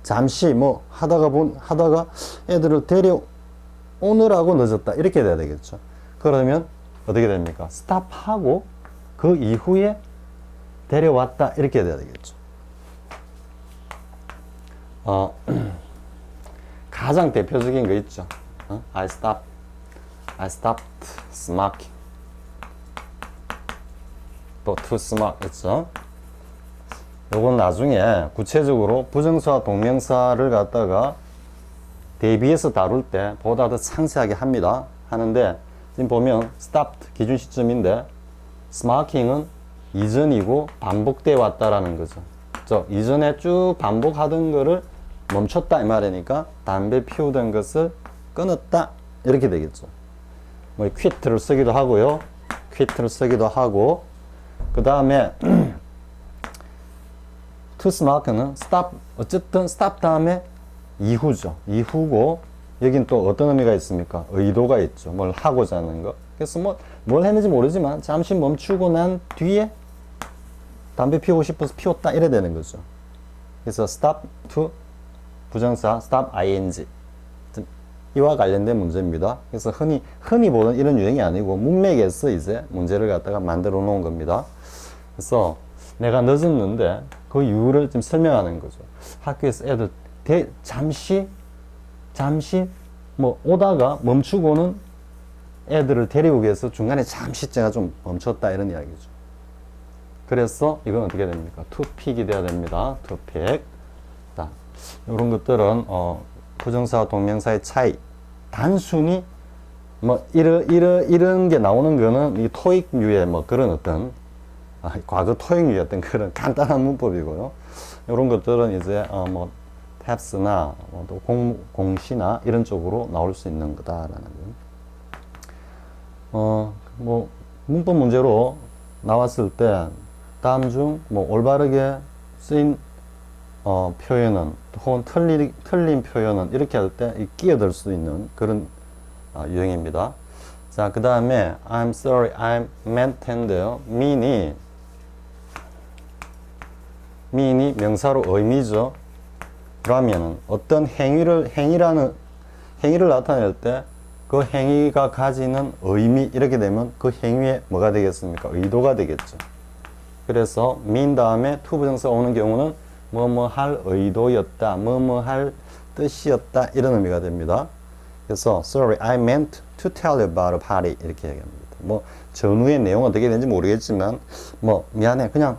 잠시 뭐 하다가 애들을 데려오느라고 늦었다. 이렇게 돼야 되겠죠. 그러면 어떻게 됩니까? 스탑하고 그 이후에 데려왔다. 이렇게 돼야 되겠죠. 가장 대표적인 거 있죠. I stopped smoking. 또 to smoke 있죠. 요건 나중에 구체적으로 부정사와 동명사를 갖다가 대비해서 다룰 때 보다 더 상세하게 하는데 지금 보면 stopped 기준 시점인데 smoking은 이전이고 반복돼 왔다라는 거죠. 이전에 쭉 반복하던 거를 멈췄다 이 말이니까 담배 피우던 것을 끊었다 이렇게 되겠죠. 뭐 quit를 쓰기도 하고요. quit를 쓰기도 하고 그 다음에 to smoke는 stop 어쨌든 stop 다음에 이후죠. 이후고 여긴 또 어떤 의미가 있습니까? 의도가 있죠. 뭘 하고자 하는 거. 그래서 뭘 했는지 모르지만 잠시 멈추고 난 뒤에 담배 피우고 싶어서 피웠다 이래 되는 거죠. 그래서 stop to 부정사 stop ing 이와 관련된 문제입니다. 그래서 흔히 보는 이런 유형이 아니고 문맥에서 이제 문제를 갖다가 만들어 놓은 겁니다. 그래서 내가 늦었는데 그 이유를 좀 설명하는 거죠. 학교에서 애들 잠시 뭐 오다가 멈추고는 애들을 데리고 위해서 중간에 잠시 제가 좀 멈췄다 이런 이야기죠. 그래서 이건 어떻게 됩니까? to pick이 돼야 됩니다. to pick. 자, 이런 것들은 부정사와 동명사의 차이. 단순히 뭐 이런 게 나오는 거는 이 토익류의 뭐 그런 어떤 과거 토익류였던 그런 간단한 문법이고요. 이런 것들은 이제 뭐 탭스나 또 공시나 이런 쪽으로 나올 수 있는 거다라는 거. 뭐 문법 문제로 나왔을 때 다음 중 뭐 올바르게 쓰인 표현은 혹은 틀린 표현은 이렇게 할 때 끼어들 수 있는 그런 유형입니다. 자, 그 다음에 I'm sorry, I meant 인데요. mean이 명사로 의미죠. 그러면은 어떤 행위를 나타낼 때 그 행위가 가지는 의미 이렇게 되면 그 행위에 뭐가 되겠습니까? 의도가 되겠죠. 그래서 mean 다음에 to 부정사가 오는 경우는 뭐뭐 할 의도였다, 뭐뭐 할 뜻이었다 이런 의미가 됩니다. 그래서 sorry, I meant to tell you about a party 이렇게 얘기합니다. 뭐 전후의 내용은 어떻게 되는지 모르겠지만 뭐 미안해 그냥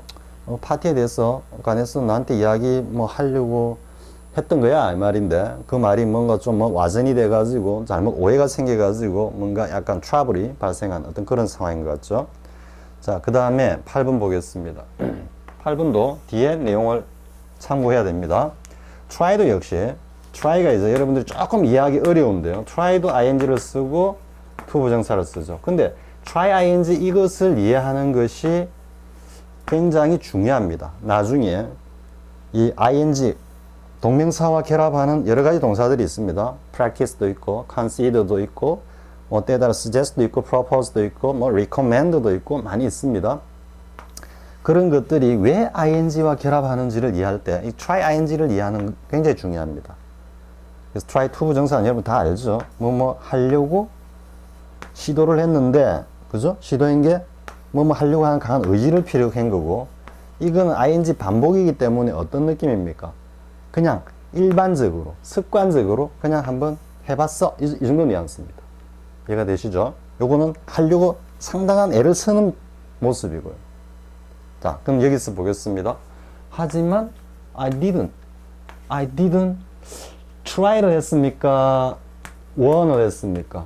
파티에 대해서 관해서 나한테 이야기 뭐 하려고 했던 거야 이 말인데 그 말이 뭔가 좀 뭐 와전이 돼가지고 잘못 오해가 생겨가지고 뭔가 약간 트러블이 발생한 어떤 그런 상황인 것 같죠. 자, 그 다음에 8번 보겠습니다. 8번도 뒤에 내용을 참고해야 됩니다. try도 역시 try가 이제 여러분들이 조금 이해하기 어려운데요. try도 ing를 쓰고 to 부정사를 쓰죠. 근데 try ing 이것을 이해하는 것이 굉장히 중요합니다. 나중에 이 ing 동명사와 결합하는 여러 가지 동사들이 있습니다. practice도 있고 consider도 있고 뭐 때에 따라 suggest도 있고 propose도 있고 뭐 recommend도 있고 많이 있습니다. 그런 것들이 왜 ing와 결합하는지를 이해할 때 이 try ing를 이해하는 게 굉장히 중요합니다. 그래서 try to 부정사는 여러분 다 알죠. 뭐 하려고 시도를 했는데 그죠? 시도한 게 뭐 하려고 하는 강한 의지를 필요한 거고 이거는 ing 반복이기 때문에 어떤 느낌입니까? 그냥 일반적으로, 습관적으로 그냥 한번 해봤어. 이 정도 뉘앙스입니다. 이해가 되시죠? 요거는 하려고 상당한 애를 쓰는 모습이고요. 자, 그럼 여기서 보겠습니다. 하지만 I didn't try를 했습니까? want을 했습니까?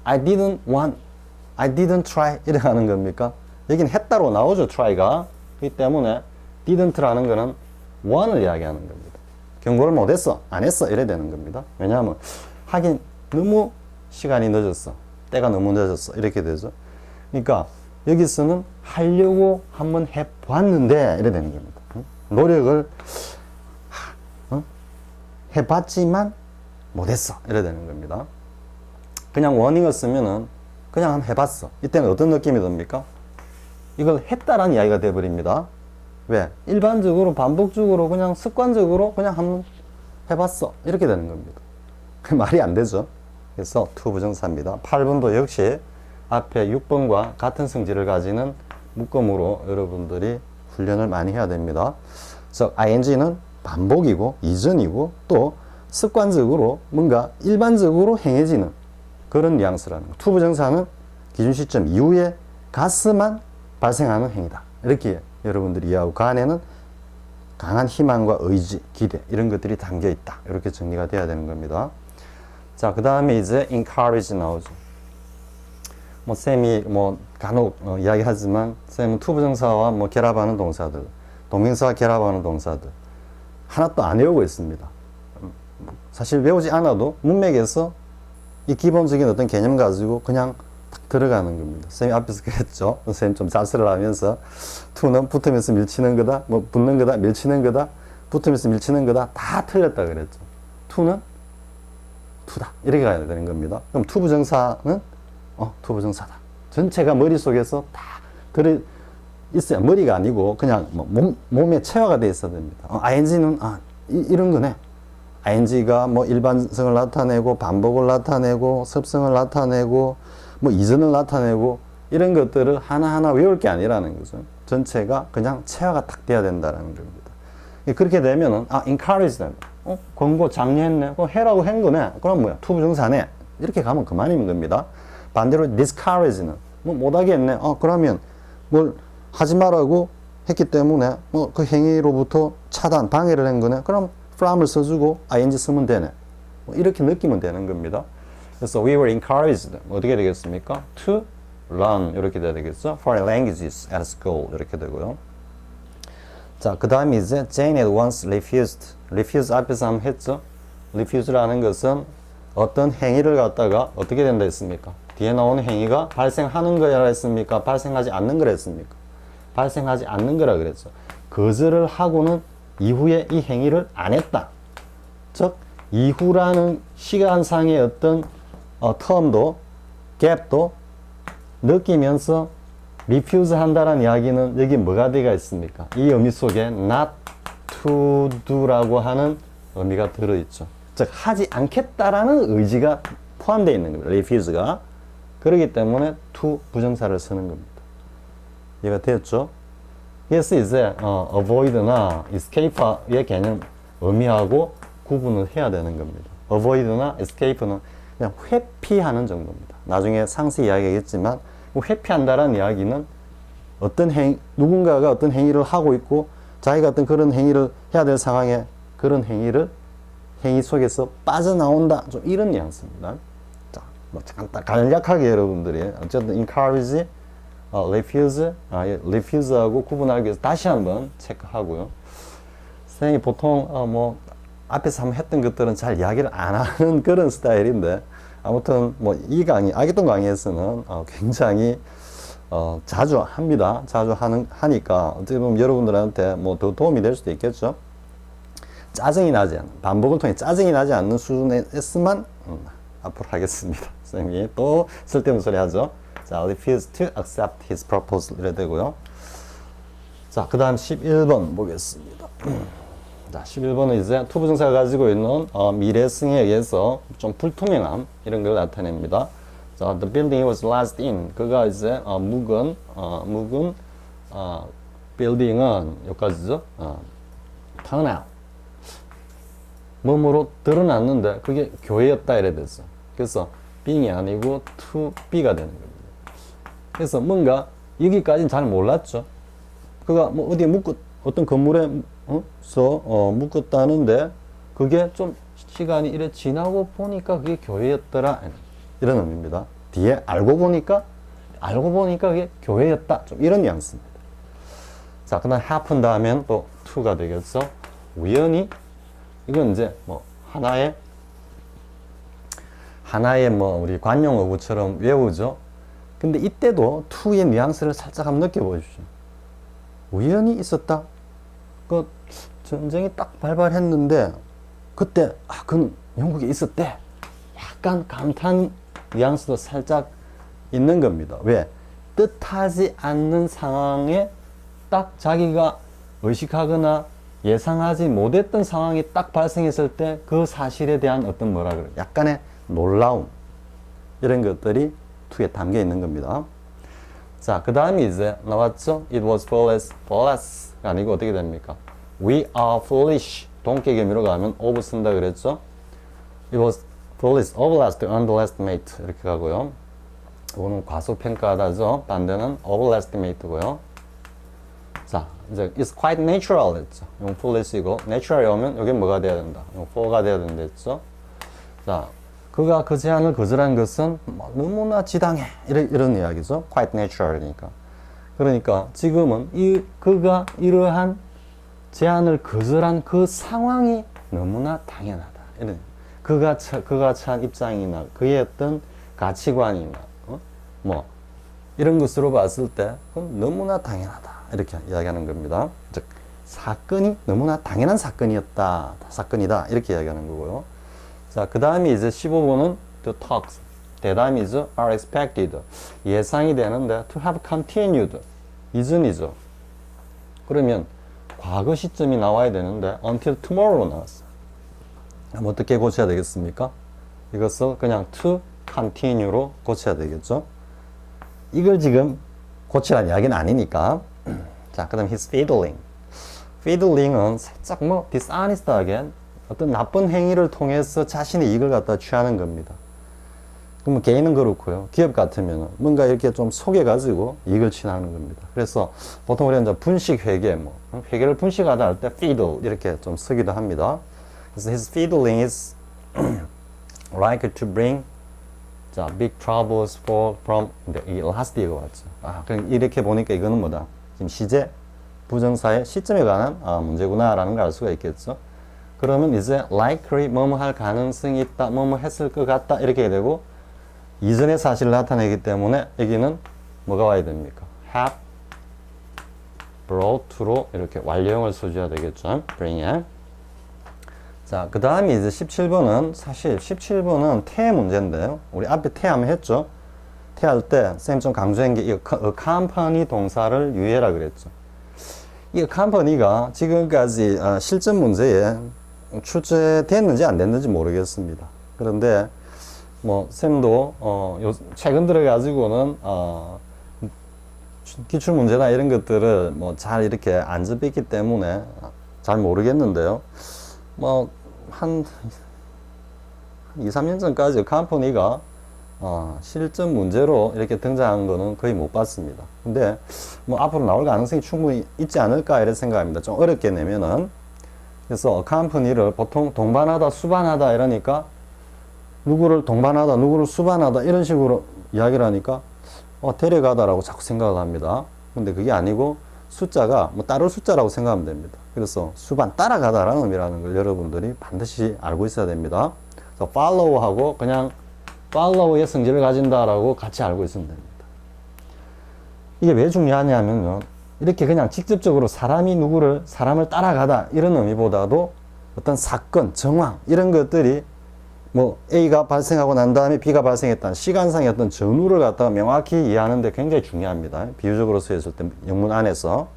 I didn't try 이래 하는 겁니까? 여기는 했다로 나오죠, try가. 그렇기 때문에 didn't라는 거는 want을 이야기하는 겁니다. 경고를 못했어, 안 했어 이래 되는 겁니다. 왜냐하면 하긴 너무 시간이 늦었어, 때가 너무 늦었어 이렇게 되죠. 그러니까 여기서는 하려고 한번 해봤는데 이래 되는 겁니다. 노력을 해봤지만 못했어 이래 되는 겁니다. 그냥 워닝을 쓰면은 그냥 한번 해봤어. 이때는 어떤 느낌이 듭니까? 이걸 했다라는 이야기가 돼버립니다. 왜? 일반적으로 반복적으로 그냥 습관적으로 그냥 한번 해봤어 이렇게 되는 겁니다. 말이 안 되죠. 그래서 to 부정사입니다. 8번도 역시 앞에 6번과 같은 성질을 가지는 묶음으로 여러분들이 훈련을 많이 해야 됩니다. 그래서 ing는 반복이고 이전이고 또 습관적으로 뭔가 일반적으로 행해지는 그런 뉘앙스라는 거. to 부정사는 기준 시점 이후에 가스만 발생하는 행위다. 이렇게 여러분들이 이해하고 그 안에는 강한 희망과 의지, 기대 이런 것들이 담겨 있다. 이렇게 정리가 돼야 되는 겁니다. 자, 그 다음에 이제 encourage 나오죠. 뭐 쌤이 뭐 간혹 이야기하지만 쌤은 to 부정사와 뭐 결합하는 동사들, 동명사와 결합하는 동사들 하나도 안 외우고 있습니다. 사실 외우지 않아도 문맥에서 이 기본적인 어떤 개념 가지고 그냥 딱 들어가는 겁니다. 쌤이 앞에서 그랬죠. 쌤이 좀 자수를 하면서 to는 붙으면서 밀치는 거다, 뭐 붙는 거다, 밀치는 거다, 붙으면서 밀치는 거다 다 틀렸다 그랬죠. to는 to다 이렇게 가야 되는 겁니다. 그럼 to 부정사는 to 부정사다. 전체가 머릿속에서 다 들어 있어야 머리가 아니고 그냥 뭐 몸에 체화가 돼 있어야 됩니다. ing는 이런 거네. ing가 뭐 일반성을 나타내고 반복을 나타내고 습성을 나타내고 뭐 이전을 나타내고 이런 것들을 하나하나 외울 게 아니라는 거죠. 전체가 그냥 체화가 딱 돼야 된다는 겁니다. 그렇게 되면은 encourage them. 권고 장려했네. 해라고 한 거네. 그럼 뭐야? to 부정사네. 이렇게 가면 그만인 겁니다. 반대로 discourage는 뭐 못하게 했네. 그러면 뭘 하지 말라고 했기 때문에 뭐 그 행위로부터 차단, 방해를 한 거네. 그럼 from을 써주고 ing 쓰면 되네. 뭐 이렇게 느끼면 되는 겁니다. 그래서 we were encouraged. 어떻게 되겠습니까? to learn 이렇게 돼야 되겠죠. foreign languages at school 이렇게 되고요. 자, 그 다음에 이제 Jane had once refused. refuse 앞에서 한번 했죠. refuse라는 것은 어떤 행위를 갖다가 어떻게 된다 했습니까? 뒤에 나오는 행위가 발생하는 거라 했습니까? 발생하지 않는 거라 했습니까? 발생하지 않는 거라 그랬죠. 거절을 하고는 이후에 이 행위를 안 했다. 즉 이후라는 시간상의 어떤 텀도 갭도 느끼면서 refuse 한다는 이야기는 여기 뭐가 들어가 있습니까? 이 의미 속에 not to do라고 하는 의미가 들어있죠. 즉 하지 않겠다라는 의지가 포함되어 있는 겁니다. refuse가. 그렇기 때문에 to 부정사를 쓰는 겁니다. 이해가 되었죠? 그래서 이제 avoid나 escape의 개념 의미하고 구분을 해야 되는 겁니다. avoid나 escape는 그냥 회피하는 정도입니다. 나중에 상세 이야기하겠지만 회피한다라는 이야기는 누군가가 어떤 행위를 하고 있고 자기가 어떤 그런 행위를 해야 될 상황에 그런 행위 속에서 빠져나온다. 좀 이런 뉘앙스입니다. 자, 뭐 간략하게 여러분들이 어쨌든 encourage, refuse하고 구분하기 위해서 다시 한번 체크하고요. 선생님이 보통 뭐 앞에서 한번 했던 것들은 잘 이야기를 안 하는 그런 스타일인데 아무튼 뭐 이 강의, 아기동 강의에서는 굉장히 자주 합니다. 자주 하니까 어떻게 보면 여러분들한테 뭐 더 도움이 될 수도 있겠죠. 짜증이 나지 않는, 반복을 통해 짜증이 나지 않는 수준에서만 앞으로 하겠습니다. 선생님이 또 쓸데없는 소리 하죠. 자, refuse to accept his proposal 이래 되고요. 자, 그 다음 11번 보겠습니다. 자, 11번은 이제 to 부정사가 가지고 있는 미래성에 의해서 좀 불투명함 이런 걸 나타냅니다. 자, the building was last in. 그가 이제 묵은 building은 여기까지죠. turn out. 몸으로 드러났는데 그게 교회였다 이래 됐어. 그래서 being이 아니고 to be가 되는 겁니다. 그래서 뭔가 여기까지는 잘 몰랐죠. 그가 뭐 어디에 어떤 건물에 묶었다는데 그게 좀 시간이 이래 지나고 보니까 그게 교회였더라 이런 의미입니다. 뒤에 알고 보니까 그게 교회였다 좀 이런 뉘앙스입니다. 자, 그다음 happened 하면 또 to가 되겠죠. 우연히 이건 이제 뭐 하나의 뭐 우리 관용어구처럼 외우죠. 근데 이때도 to의 뉘앙스를 살짝 한번 느껴보십시오. 우연히 있었다. 그 전쟁이 딱 발발했는데 그때 그는 영국에 있었대. 약간 감탄 뉘앙스도 살짝 있는 겁니다. 왜? 뜻하지 않는 상황에 딱 자기가 의식하거나 예상하지 못했던 상황이 딱 발생했을 때 그 사실에 대한 어떤 뭐라 그래? 약간의 놀라움. 이런 것들이 to에 담겨 있는 겁니다. 자, 그 다음에 이제 나왔죠? It was foolish 아니고 어떻게 됩니까? We are foolish. 동격 의미로 가면 of 쓴다 그랬죠? It was foolish of last to underestimate 이렇게 가고요. 이거는 과소평가하다죠. 반대는 overestimate고요. 자, 이제 it's quite natural 했죠. 이건 foolish이고 natural이 오면 이게 뭐가 돼야 된다? 이건 for가 돼야 된다 했죠. 자, 그가 그 제안을 거절한 것은 뭐 너무나 지당해 이런 이야기죠. quite natural이니까. 그러니까 지금은 그가 이러한 제안을 거절한 그 상황이 너무나 당연하다. 이런 그가 찬 입장이나 그의 어떤 가치관이나 뭐 이런 것으로 봤을 때 그건 너무나 당연하다. 이렇게 이야기하는 겁니다. 즉 사건이 너무나 당연한 사건이었다. 사건이다. 이렇게 이야기하는 거고요. 자, 그 다음에 이제 15번은 the talks. 대담이죠. are expected. 예상이 되는데 to have continued. 이전이죠. 그러면 과거 시점이 나와야 되는데 until tomorrow로 나왔어요. 그럼 어떻게 고쳐야 되겠습니까? 이것을 그냥 to continue로 고쳐야 되겠죠. 이걸 지금 고치라는 이야기는 아니니까. 자, 그 다음 his fiddling. fiddling은 살짝 뭐 dishonest하게 어떤 나쁜 행위를 통해서 자신의 이익을 갖다 취하는 겁니다. 그럼 개인은 그렇고요. 기업 같으면 뭔가 이렇게 좀 속여가지고 이익을 취하는 겁니다. 그래서 보통 우리가 이제 분식 회계, 회계를 분식하다 할 때 fiddle 이렇게 좀 쓰기도 합니다. 그래서 his fiddling is likely to bring big troubles from 이 last 이거 맞죠? 그럼 이렇게 보니까 이거는 뭐다? 지금 시제 부정사의 시점에 관한 문제구나라는 걸 알 수가 있겠죠. 그러면 이제 likely 뭐뭐 할 가능성이 있다, 뭐뭐 했을 것 같다 이렇게 되고 이전의 사실을 나타내기 때문에 여기는 뭐가 와야 됩니까? have brought to로 이렇게 완료형을 써줘야 되겠죠. bring에. 자, 그 다음에 이제 17번은 사실 17번은 태 문제인데요. 우리 앞에 태 하면 했죠. 태 할 때 쌤 좀 강조한 게 이 accompany 동사를 유의해라 그랬죠. 이 accompany가 지금까지 실전 문제에 출제됐는지 안 됐는지 모르겠습니다. 그런데 뭐 쌤도 최근 들어 가지고는 기출 문제나 이런 것들을 뭐 잘 이렇게 안 접했기 때문에 잘 모르겠는데요. 뭐 한 2, 3년 전까지 컴퍼니가 실전 문제로 이렇게 등장한 거는 거의 못 봤습니다. 근데 뭐 앞으로 나올 가능성이 충분히 있지 않을까 이런 생각입니다. 좀 어렵게 내면은. 그래서 컴퍼니를 보통 동반하다 수반하다 이러니까 누구를 동반하다 누구를 수반하다 이런 식으로 이야기를 하니까 데려가다라고 자꾸 생각을 합니다. 근데 그게 아니고 숫자가 뭐 따로 숫자라고 생각하면 됩니다. 그래서 수반 따라가다라는 의미라는 걸 여러분들이 반드시 알고 있어야 됩니다. 그래서 follow하고 그냥 follow의 성질을 가진다라고 같이 알고 있으면 됩니다. 이게 왜 중요하냐면요. 이렇게 그냥 직접적으로 사람을 따라가다 이런 의미보다도 어떤 사건, 정황 이런 것들이 뭐 A가 발생하고 난 다음에 B가 발생했다는 시간상의 어떤 전후를 갖다가 명확히 이해하는데 굉장히 중요합니다. 비유적으로 쓰였을 때 영문 안에서.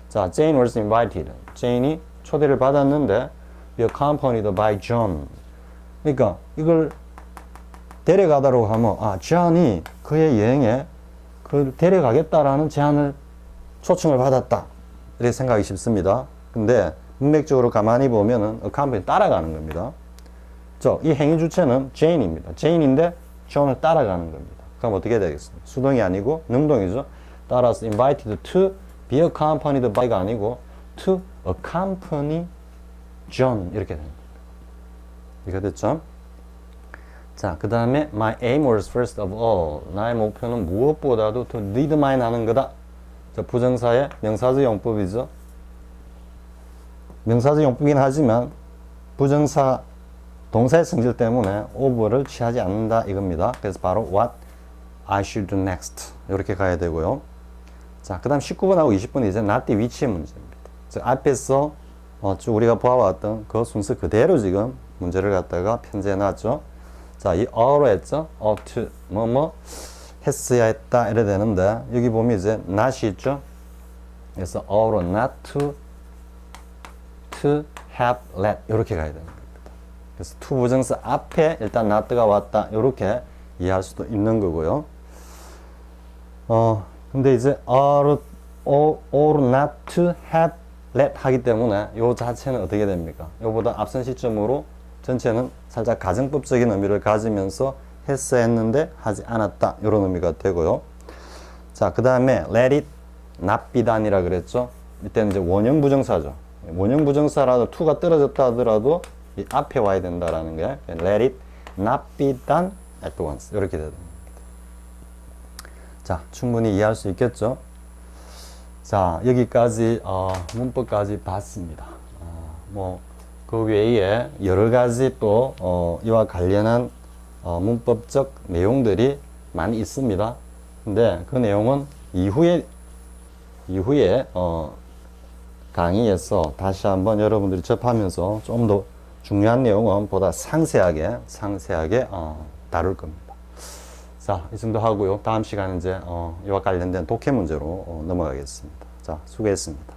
자, Jane was invited. Jane이 초대를 받았는데 be accompanied by John. 그러니까 이걸 데려가다라고 하면 John이 그의 여행에 그를 데려가겠다라는 제안을 초청을 받았다. 이렇게 생각이 쉽습니다. 근데 문맥적으로 가만히 보면은 accompany 따라가는 겁니다. 이 행위 주체는 Jane입니다. Jane인데 John을 따라가는 겁니다. 그럼 어떻게 되겠습니까? 수동이 아니고 능동이죠. 따라서 invited to be accompanied by가 아니고 to accompany John 이렇게 됩니다. 이거 됐죠? 자, 그 다음에 my aim was first of all. 나의 목표는 무엇보다도 to lead mine 하는 거다. 자, 부정사의 명사적 용법이죠. 명사적 용법이긴 하지만 부정사 동사의 성질 때문에 over를 취하지 않는다 이겁니다. 그래서 바로 what I should do next 이렇게 가야 되고요. 자, 그 다음 19번하고 20번은 이제 나띠 위치의 문제입니다. 즉 앞에서 쭉 우리가 보아왔던 그 순서 그대로 지금 문제를 갖다가 편지해 놨죠. 자, 이 어로 했죠. to 뭐뭐 했어야 했다 이래 되는데 여기 보면 이제 not이 있죠. 그래서 어로 not to have let 이렇게 가야 되는 겁니다. 그래서 to 부정사 앞에 일단 not가 왔다 이렇게 이해할 수도 있는 거고요. 근데 이제 or not to have let 하기 때문에 요 자체는 어떻게 됩니까? 요보다 앞선 시점으로 전체는 살짝 가정법적인 의미를 가지면서 했어야 했는데 하지 않았다 이런 의미가 되고요. 자, 그 다음에 let it not be done이라 그랬죠. 이때는 이제 원형 부정사죠. 원형 부정사라도 to가 떨어졌다 하더라도 이 앞에 와야 된다라는 게 let it not be done at once 이렇게 되는 겁니다. 자, 충분히 이해할 수 있겠죠? 자, 여기까지 문법까지 봤습니다. 그 외에 여러 가지 또 이와 관련한 문법적 내용들이 많이 있습니다. 근데 그 내용은 이후에 강의에서 다시 한번 여러분들이 접하면서 좀 더 중요한 내용은 보다 상세하게 다룰 겁니다. 자, 이 정도 하고요. 다음 시간은 이제 이와 관련된 독해 문제로 넘어가겠습니다. 자, 수고했습니다.